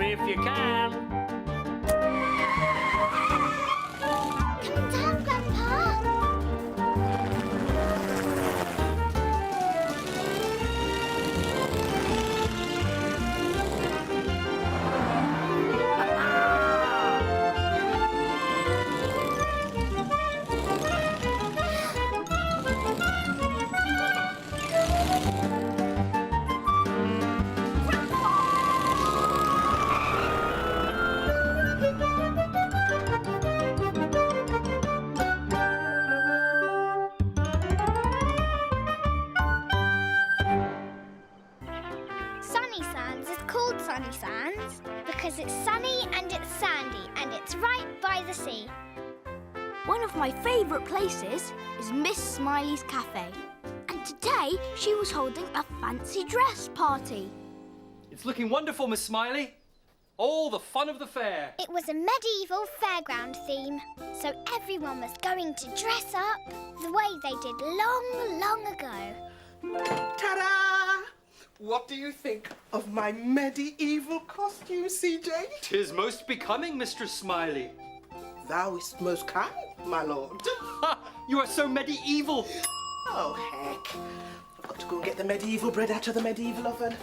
me if you can. Come down, Grandpa. Sunnysands is called Sunnysands because it's sunny and it's sandy and it's right by the sea. One of my favourite places is Miss Smiley's cafe. And today she was holding a fancy dress party. It's looking wonderful, Miss Smiley. All the fun of the fair. It was a medieval fairground theme, so everyone was going to dress up the way they did long, long ago. Ta-da! What do you think of my medieval costume, CJ? 'Tis most becoming, Mistress Smiley. Thou is most kind, my lord. Ha! You are so medieval. Oh, heck. I've got to go and get the medieval bread out of the medieval oven.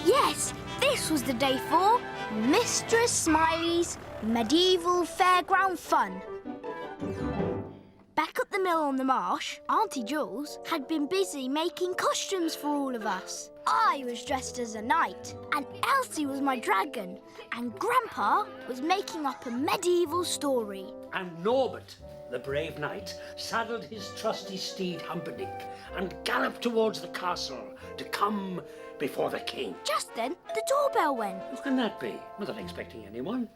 Yes, this was the day for Mistress Smiley's Medieval Fairground Fun. Back at the mill on the marsh, Auntie Jules had been busy making costumes for all of us. I was dressed as a knight, and Elsie was my dragon, and Grandpa was making up a medieval story. And Norbert, the brave knight, saddled his trusty steed Humperdinck and galloped towards the castle to come before the king. Just then, the doorbell went. Who can that be? Not expecting anyone.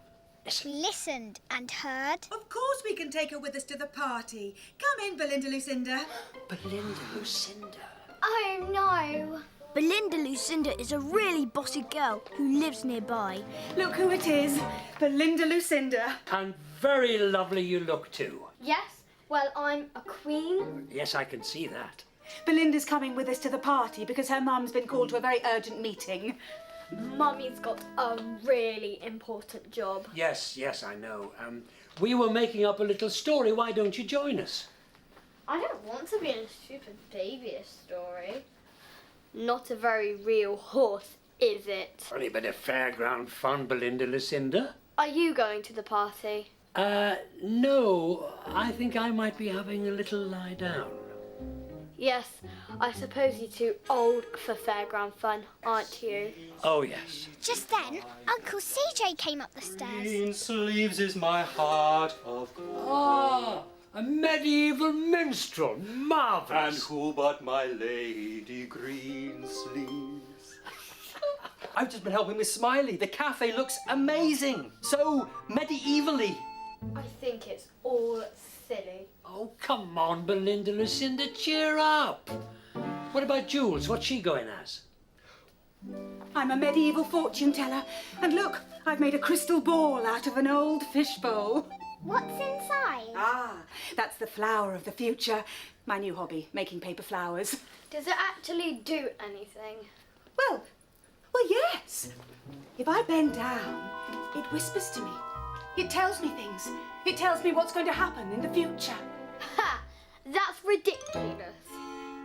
Listen. We listened and heard. Of course we can take her with us to the party. Come in, Belinda Lucinda. Belinda Lucinda. Oh, no. Belinda Lucinda is a really bossy girl who lives nearby. Look who it is, Belinda Lucinda. And very lovely you look too. Yes, well, I'm a queen. Yes, I can see that. Belinda's coming with us to the party because her mum's been called to a very urgent meeting. Mummy's got a really important job. Yes, I know. We were making up a little story. Why don't you join us? I don't want to be in a stupid babyish story. Not a very real horse, is it? Only a bit of fairground fun, Belinda Lucinda. Are you going to the party? No. I think I might be having a little lie down. Yes, I suppose you're too old for fairground fun, aren't you? Oh, yes. Just then, Uncle CJ came up the stairs. Green sleeves is my heart of gold. Ah, a medieval minstrel. And Marvellous. who but my lady Green Sleeves? I've just been helping Miss Smiley. The cafe looks amazing. So medievally. I think it's all silly. Oh, come on, Belinda Lucinda, cheer up. What about Jules? What's she going as? I'm a medieval fortune teller. And look, I've made a crystal ball out of an old fishbowl. What's inside? Ah, that's the flower of the future. My new hobby, making paper flowers. Does it actually do anything? Well, yes. If I bend down, it whispers to me. It tells me things. It tells me what's going to happen in the future. Ha! That's ridiculous.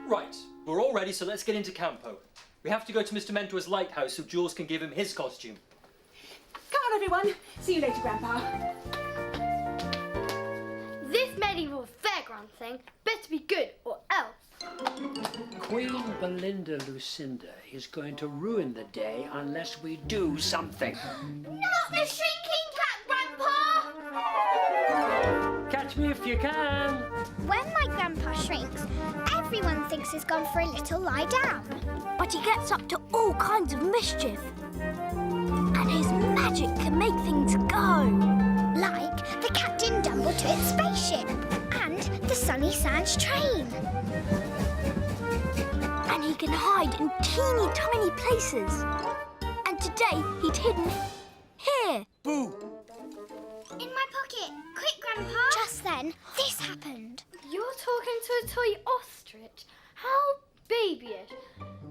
Right, we're all ready, so let's get into Campo. We have to go to Mr. Mentor's lighthouse so Jules can give him his costume. Come on, everyone. See you later, Grandpa. This medieval fairground thing better be good or else. Queen Belinda Lucinda is going to ruin the day unless we do something. Not the shrinking cat, Grandpa! Catch me if you can. When my grandpa shrinks, everyone thinks he's gone for a little lie down. But he gets up to all kinds of mischief. And his magic can make things go. Like the Captain Dumble to its spaceship and the Sunnysands train. And he can hide in teeny tiny places. And today he'd hidden here. Boo! In my pocket. Quick, Grandpa. Just then, this happened. You're talking to a toy ostrich? How babyish.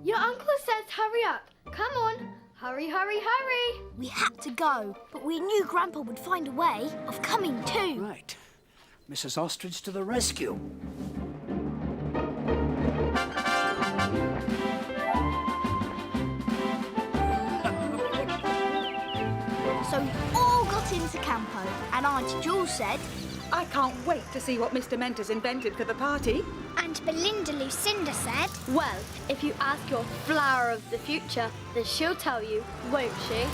Your uncle says hurry up. Come on. Hurry, hurry, hurry! We had to go, but we knew Grandpa would find a way of coming too. Right. Mrs. Ostrich to the rescue. So we all got into Campo, and Auntie Jules said, I can't wait to see what Mr. Mentor's invented for the party. And Belinda Lucinda said, Well, if you ask your flower of the future, then she'll tell you, won't she?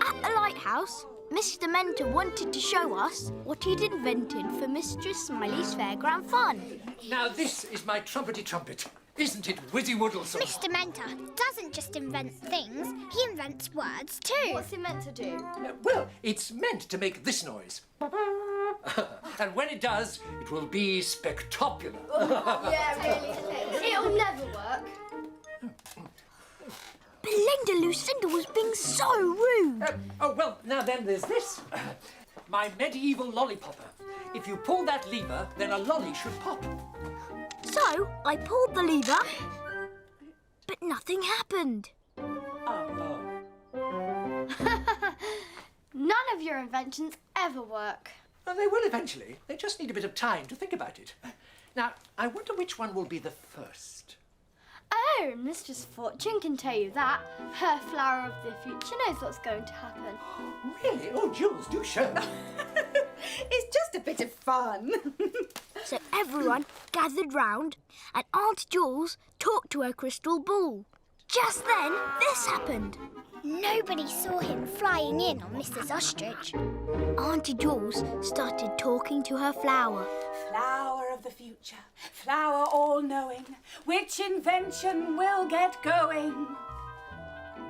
at the lighthouse, Mr. Mentor wanted to show us what he'd invented for Mistress Smiley's Fairground Fun. Now this is my trumpety trumpet. Isn't it witty woodlesome? Mr. Mentor doesn't just invent things, he invents words too. What's it meant to do? Well, it's meant to make this noise. And when it does, it will be spectacular. Yeah, really. It'll never work. Belinda Lucinda was being so rude. Oh, well, now then there's this. My medieval lollipopper. If you pull that lever, then a lolly should pop. So I pulled the lever, but nothing happened. None of your inventions ever work. Well, they will eventually. They just need a bit of time to think about it. Now, I wonder which one will be the first. Oh, Mistress Fortune can tell you that. Her flower of the future knows what's going to happen. Really? Oh, Jules, do show. It's just a bit of fun. So everyone gathered round, and Auntie Jules talked to her crystal ball. Just then, this happened. Nobody saw him flying in on Mrs. Ostrich. Auntie Jules started talking to her flower. Flower of the future, flower all-knowing, which invention will get going?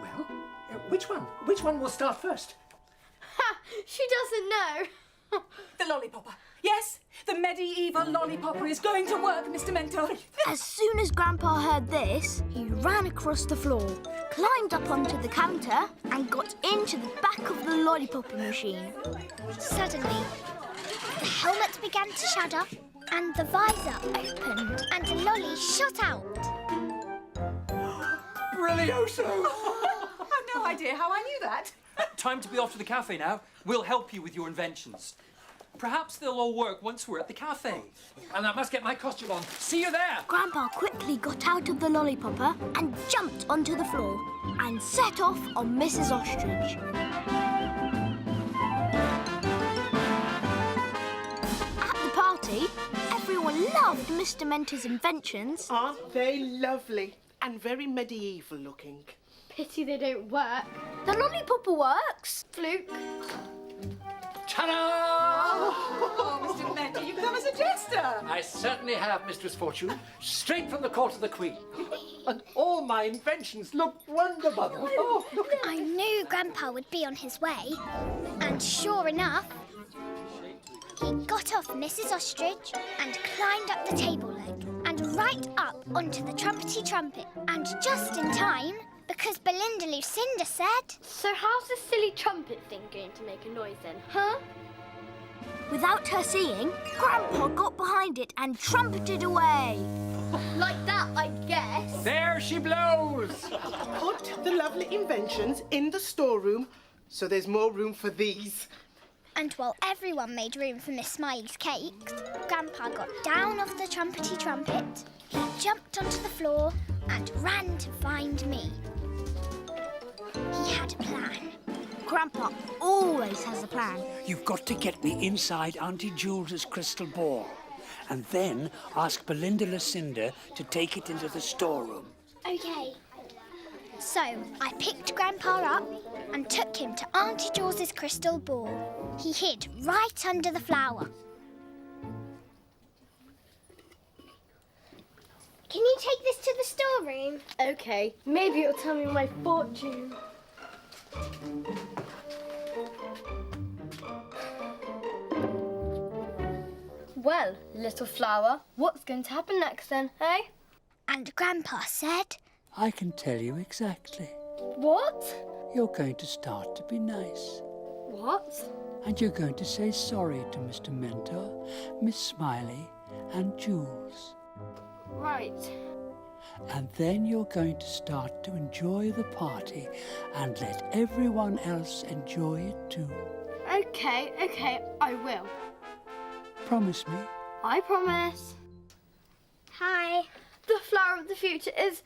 Well, which one? Which one will start first? Ha! She doesn't know. The lollipopper. Yes, the medieval lollipopper is going to work, Mr. Mentor. As soon as Grandpa heard this, he ran across the floor, climbed up onto the counter, and got into the back of the lollipopping machine. Suddenly, the helmet began to shudder, and the visor opened, and a lolly shot out. Brilioso! I've no idea how I knew that. Time to be off to the cafe now. We'll help you with your inventions. Perhaps they'll all work once we're at the cafe. And I must get my costume on. See you there! Grandpa quickly got out of the lollipopper and jumped onto the floor and set off on Mrs. Ostrich. At the party, everyone loved Mr. Mentor's inventions. Aren't they lovely and very medieval looking? Pity they don't work. The lollipopper works. Fluke. Ta-da! Oh, Mr. Mentor, you've become a suggestor. I certainly have, Mistress Fortune. Straight from the court of the Queen. And all my inventions look wonderful. Oh, look. I knew Grandpa would be on his way, and sure enough, he got off Mrs. Ostrich and climbed up the table leg and right up onto the trumpety trumpet, and just in time, because Belinda Lucinda said, So how's this silly trumpet thing going to make a noise then, huh? Without her seeing, Grandpa got behind it and trumpeted away. Like that, I guess. There she blows. Put the lovely inventions in the storeroom so there's more room for these. and while everyone made room for Miss Smiley's cakes, Grandpa got down off the trumpety trumpet, he jumped onto the floor and ran to find me. He had a plan. Grandpa always has a plan. You've got to get me inside Auntie Jules's crystal ball, and then ask Belinda Lucinda to take it into the storeroom. Okay. So I picked Grandpa up and took him to Auntie Jules's crystal ball. He hid right under the flower. Can you take this to the storeroom? Okay, maybe it'll tell me my fortune. Well, little flower, what's going to happen next then, eh? And Grandpa said, I can tell you exactly. What? You're going to start to be nice. What? And you're going to say sorry to Mr. Mentor, Miss Smiley, and Jules. Right. And then you're going to start to enjoy the party and let everyone else enjoy it too. Okay, I will. Promise me? I promise. Hi. The flower of the future is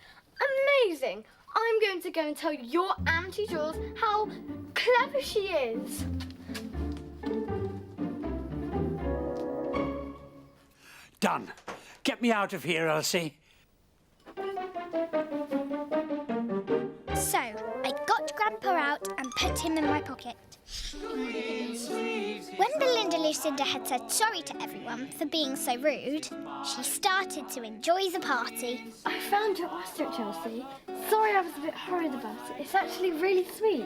amazing. I'm going to go and tell your Auntie Jules how clever she is. Done. Get me out of here, Elsie. So, I got Grandpa out and put him in my pocket. When Belinda Lucinda had said sorry to everyone for being so rude, she started to enjoy the party. I found your ostrich, Elsie. Sorry I was a bit hurried about it. It's actually really sweet.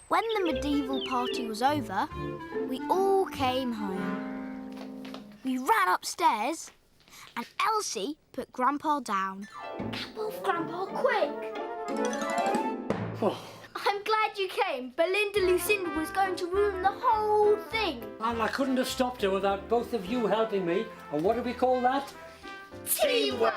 When the medieval party was over, we all came home. We ran upstairs and Elsie put Grandpa down. Move, Grandpa, quick! I'm glad you came. Belinda Lucinda was going to ruin the whole thing. Well, I couldn't have stopped her without both of you helping me. And what do we call that? Teamwork!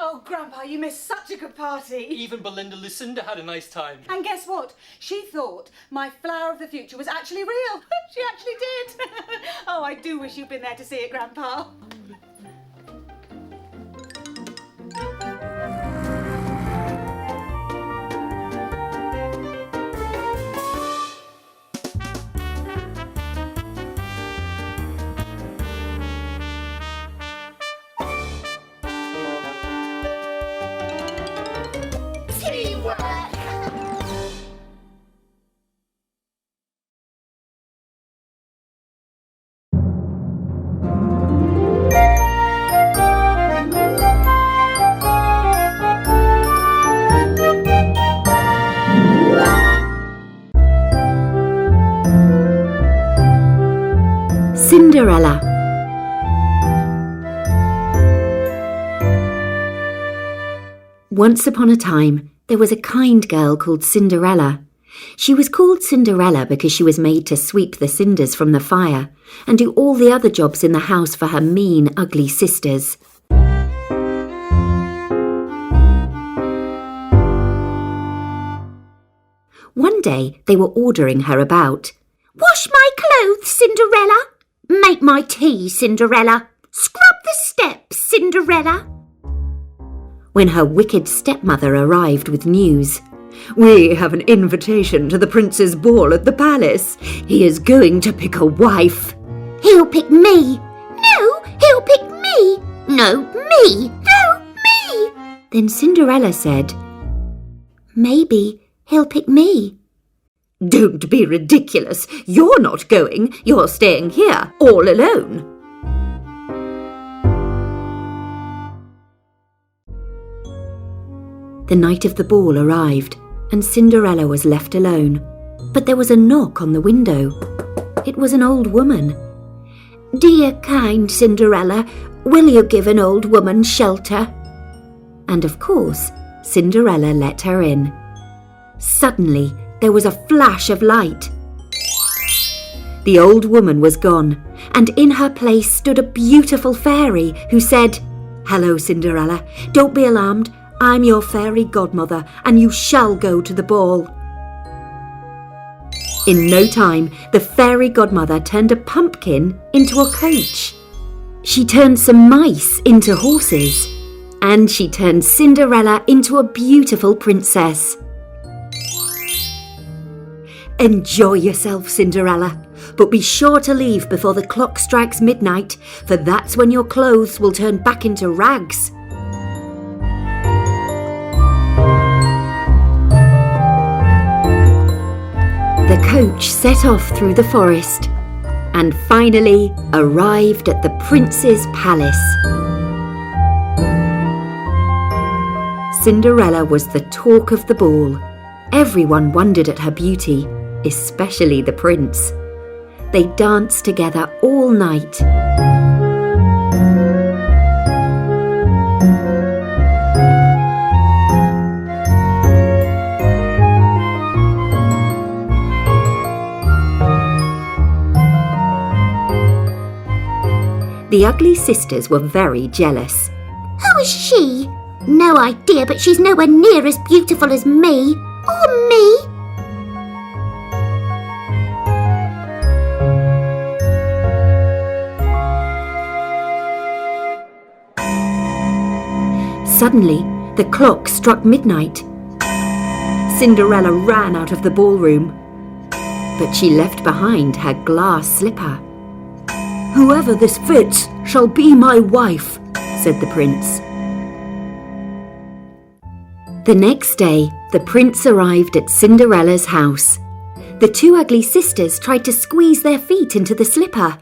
Oh, Grandpa, you missed such a good party. Even Belinda Lucinda had a nice time. And guess what? She thought my flower of the future was actually real. She actually did. Oh, I do wish you'd been there to see it, Grandpa. Cinderella. Once upon a time, there was a kind girl called Cinderella. She was called Cinderella because she was made to sweep the cinders from the fire and do all the other jobs in the house for her mean, ugly sisters. One day, they were ordering her about. "Wash my clothes, Cinderella. Make my tea, Cinderella. Scrub the steps, Cinderella." When her wicked stepmother arrived with news, "We have an invitation to the prince's ball at the palace. He is going to pick a wife." "He'll pick me." "No, he'll pick me." "No, me." "No, me." Then Cinderella said, "Maybe he'll pick me." "Don't be ridiculous. You're not going. You're staying here, all alone." The night of the ball arrived, and Cinderella was left alone. But there was a knock on the window. It was an old woman. "Dear kind Cinderella, will you give an old woman shelter?" And of course, Cinderella let her in. Suddenly, there was a flash of light. The old woman was gone, and in her place stood a beautiful fairy who said, "Hello, Cinderella. Don't be alarmed. I'm your fairy godmother, and you shall go to the ball." In no time, the fairy godmother turned a pumpkin into a coach. She turned some mice into horses, and she turned Cinderella into a beautiful princess. Enjoy yourself, Cinderella, but be sure to leave before the clock strikes midnight, for that's when your clothes will turn back into rags. The coach set off through the forest and finally arrived at the prince's palace. Cinderella was the talk of the ball. Everyone wondered at her beauty, especially the prince. They danced together all night. The ugly sisters were very jealous. Who is she? No idea, but she's nowhere near as beautiful as me. Or me. Suddenly, the clock struck midnight. Cinderella ran out of the ballroom, but she left behind her glass slipper. "Whoever this fits shall be my wife," said the prince. The next day, the prince arrived at Cinderella's house. The two ugly sisters tried to squeeze their feet into the slipper.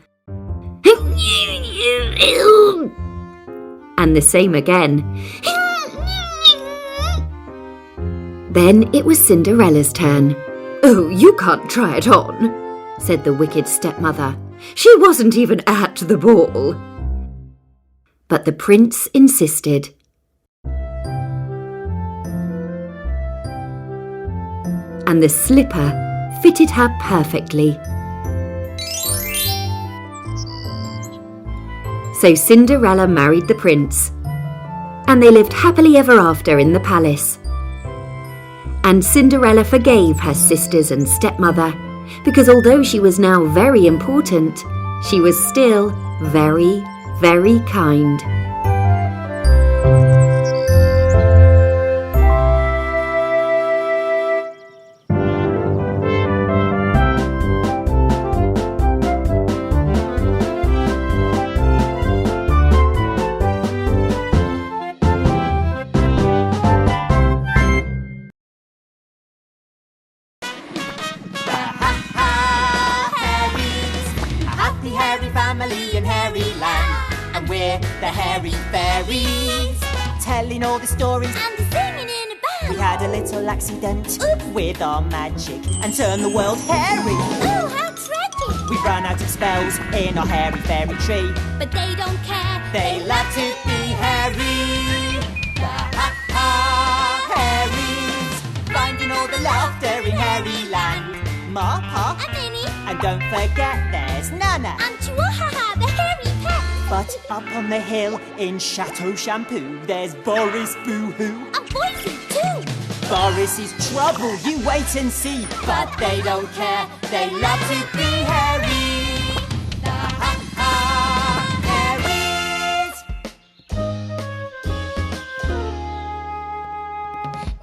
And the same again. Then it was Cinderella's turn. "Oh, you can't try it on," said the wicked stepmother. "She wasn't even at the ball." But the prince insisted. And the slipper fitted her perfectly. So Cinderella married the prince, and they lived happily ever after in the palace. And Cinderella forgave her sisters and stepmother, because although she was now very important, she was still very, very kind. Family in Hairyland, and we're the Hairy Fairies, telling all the stories And singing in a band. We had a little accident with our magic and turned the world hairy. Oh, how tragic! We ran out of spells in our hairy fairy tree, But they don't care. they love to be hairy. The Hairies, finding all the laughter in Hairyland. Ma, Pa, And Minnie. and don't forget there's Nana. And Chihuahua, the hairy pet. But up on the hill in Chateau Shampoo, there's Boris, Boohoo. And Bossy too. Boris is trouble, you wait and see. But they don't care, they love to be hairy. The Hairies.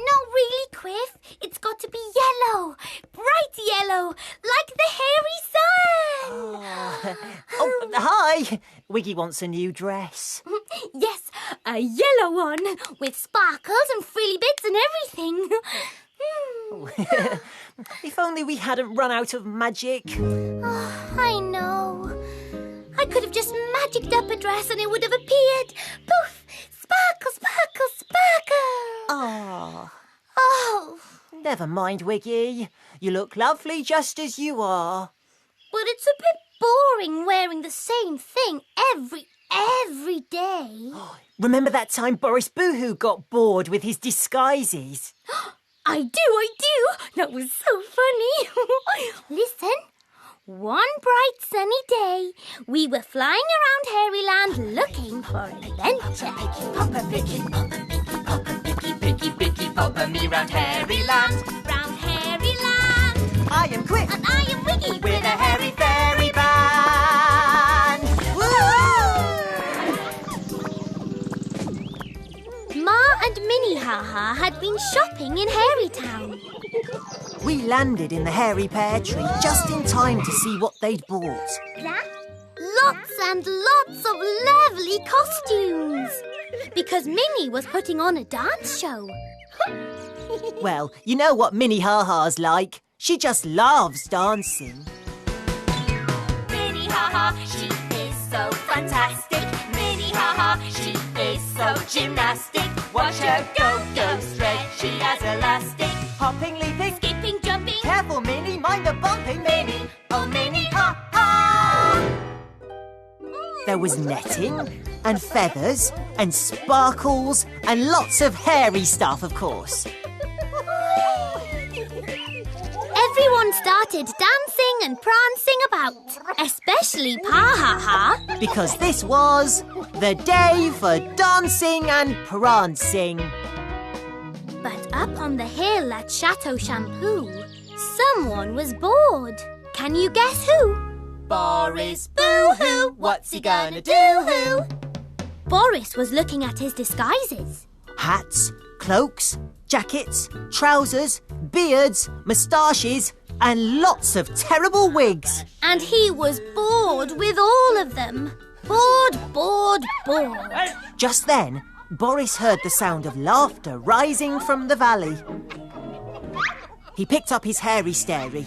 No, really, Quiff. It's got to be yellow. Bright yellow. Like the hairy sun. Oh, hi. Wiggy wants a new dress. Yes, a yellow one. With sparkles and frilly bits and everything. If only we hadn't run out of magic. I know. I could have just magicked up a dress and it would have appeared. Poof! Sparkle, sparkle, sparkle. Ah, Oh, never mind, Wiggy. You look lovely just as you are. but it's a bit boring wearing the same thing every day. Remember that time Boris Boohoo got bored with his disguises? I do. That was so funny. Listen. One bright sunny day, we were flying around Hairyland looking for adventure. Picky, popper me round Hairyland. Round Hairyland. I am Quick. And I am Wiggy. We're the Hairy Fairy Band. Ma and Minnie Haha had been shopping in Hairytown. We landed in the hairy pear tree just in time to see what they'd bought. Lots and lots of lovely costumes. Because Minnie was putting on a dance show. Well, you know what Minnie Haha's like. She just loves dancing. Minnie Haha, she is so fantastic. Minnie Haha, she is so gymnastic. Watch her go, stretchy as elastic. Hopping, leaping, Skipping, jumping, careful Minnie, mind the bumping. Minnie, oh Minnie Haha. There was netting and feathers and sparkles and lots of hairy stuff, of course. Everyone started dancing and prancing about, especially Pa Ha Ha. Because this was the day for dancing and prancing. But up on the hill at Chateau Shampoo, someone was bored. Can you guess who? Boris Boohoo, what's he gonna do? Boris was looking at his disguises. Hats, cloaks, jackets, trousers, beards, moustaches, and lots of terrible wigs. And he was bored with all of them. Bored. Just then, Boris heard the sound of laughter rising from the valley. He picked up his hairy stary.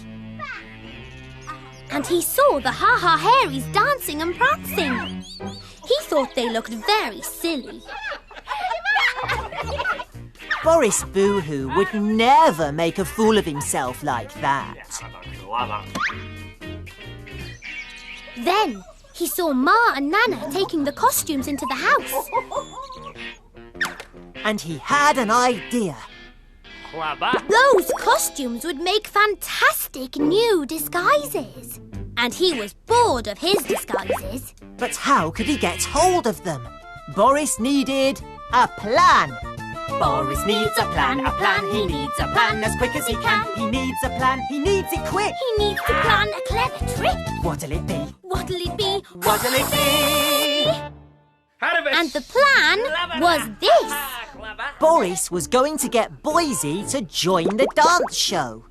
And he saw the Ha Ha Hairies dancing and prancing. He thought they looked very silly. Boris Boohoo would never make a fool of himself like that. Then he saw Ma and Nana taking the costumes into the house. And he had an idea. Those costumes would make fantastic new disguises. And he was bored of his disguises. But how could he get hold of them? Boris needed a plan. Boris needs a plan, he needs a plan as quick as he can. He needs a plan, he needs it quick. He needs to plan a clever trick. What'll it be? What'll it be? What'll it be? And the plan was this. Boris was going to get Bossy to join the dance show.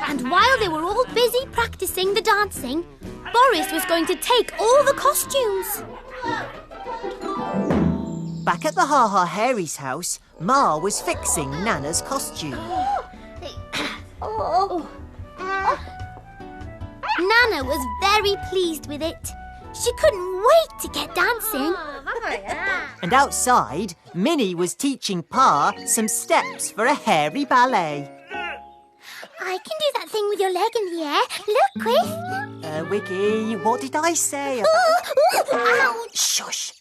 And while they were all busy practicing the dancing, Boris was going to take all the costumes. Back at the Ha Ha Hairies' house, Ma was fixing Nana's costume. Nana was very pleased with it. She couldn't wait to get dancing. And outside, Minnie was teaching Pa some steps for a hairy ballet. I can do that thing with your leg in the air. Look, Quiff. Wiggy, what did I say? Ouch! Shush.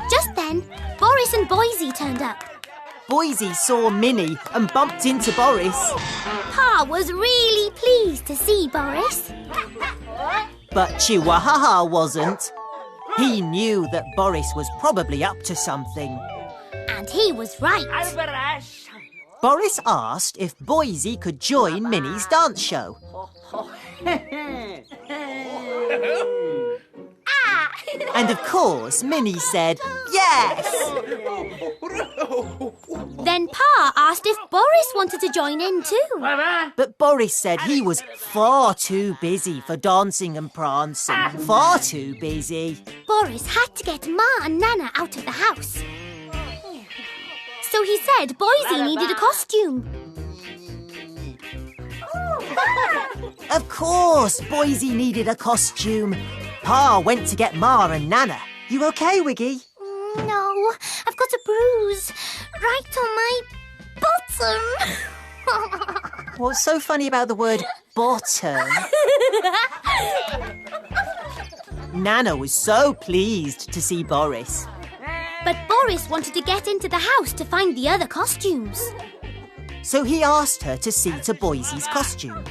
Just then, Boris and Bossy turned up. Bossy saw Minnie and bumped into Boris. Pa was really pleased to see Boris. But Chihuahua wasn't. He knew that Boris was probably up to something. And he was right. Boris asked if Bossy could join Minnie's dance show. And of course, Minnie said yes. Then Pa asked if Boris wanted to join in too. But Boris said he was far too busy for dancing and prancing. Far too busy. Boris had to get Ma and Nana out of the house. So he said Bossy needed a costume. Of course, Bossy needed a costume. Pa went to get Ma and Nana. You okay, Wiggy? No, I've got a bruise right on my bottom. What's so funny about the word bottom? Nana was so pleased to see Boris. But Boris wanted to get into the house to find the other costumes. So he asked her to see to Bossy's costume.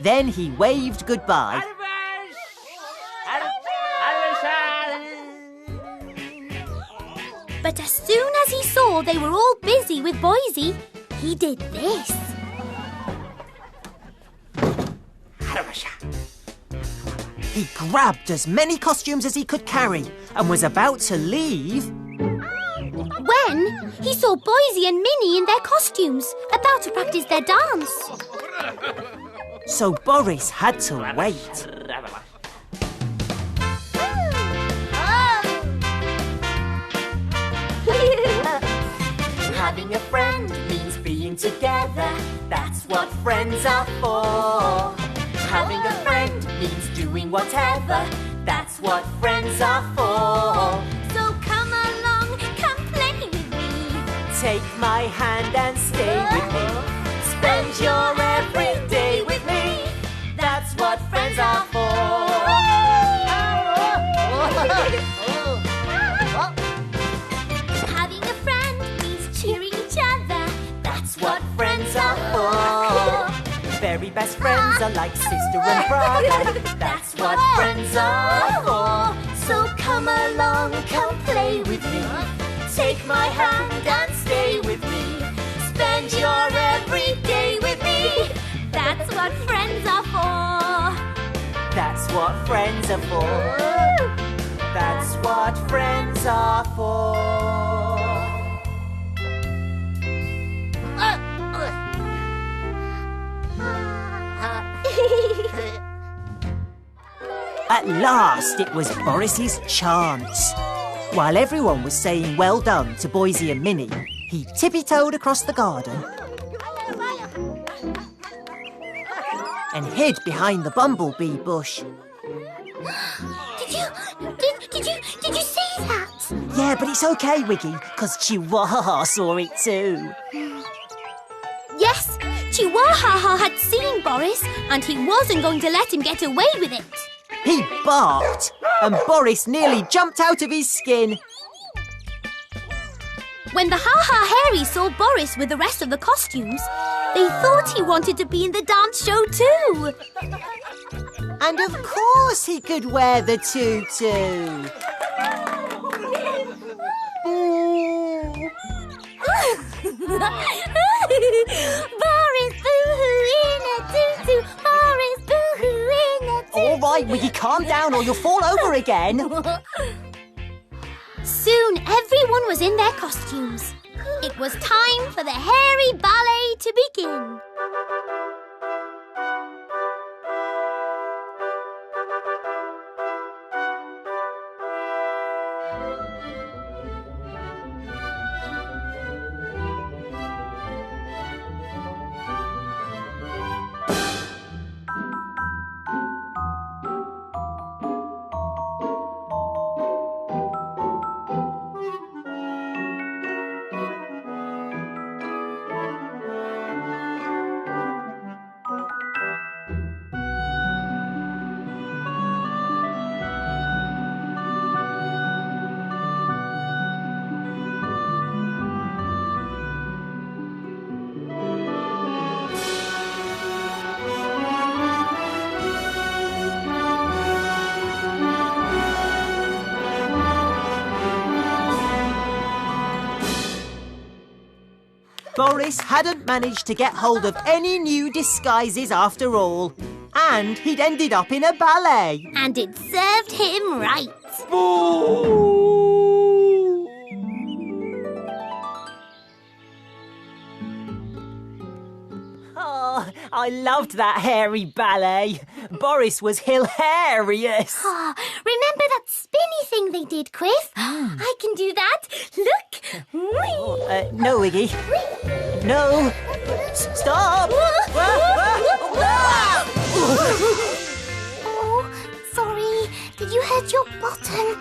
Then he waved goodbye. But as soon as he saw they were all busy with Bossy, he did this. He grabbed as many costumes as he could carry and was about to leave when he saw Bossy and Minnie in their costumes, about to practice their dance. So Boris had to wait. Having a friend means being together. That's what friends are for. Having a friend means doing whatever. That's what friends are for. So come along, come play with me. Take my hand and stay with me. Spend your every day with me. That's what friends are for. best friends are like sister and brother. That's what friends are for. So come along, come play with me. Take my hand and stay with me. Spend your every day with me. That's what friends are for. That's what friends are for. That's what friends are for. At last, it was Boris's chance. While everyone was saying well done to Boise and Minnie, he tippy-toed across the garden and hid behind the bumblebee bush. Did you see that? Yeah, but it's okay, Wiggy, because Chihuahua saw it too. Yes, Chihuahua had seen Boris and he wasn't going to let him get away with it. He barked, and Boris nearly jumped out of his skin. When the Hairies saw Boris with the rest of the costumes, they thought he wanted to be in the dance show too. And of course he could wear the tutu. Boris Boohoo in a tutu. Boris Boohoo in a tutu. All right, Wiggy, calm down or you'll fall over again. Soon everyone was in their costumes. It was time for the Hairy Ballet to begin. Boris hadn't managed to get hold of any new disguises after all. And he'd ended up in a ballet. And it served him right. Oh, I loved that hairy ballet. Boris was hilarious. Oh, remember that spinny thing they did, Quiff? I can do that. Look. No, Wiggy. No. Stop. Oh, sorry. Did you hurt your bottom?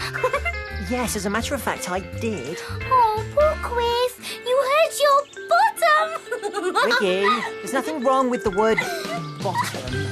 Yes, as a matter of fact, I did. Oh, poor Quiff. You hurt your bottom. Wiggy, there's nothing wrong with the word bottom.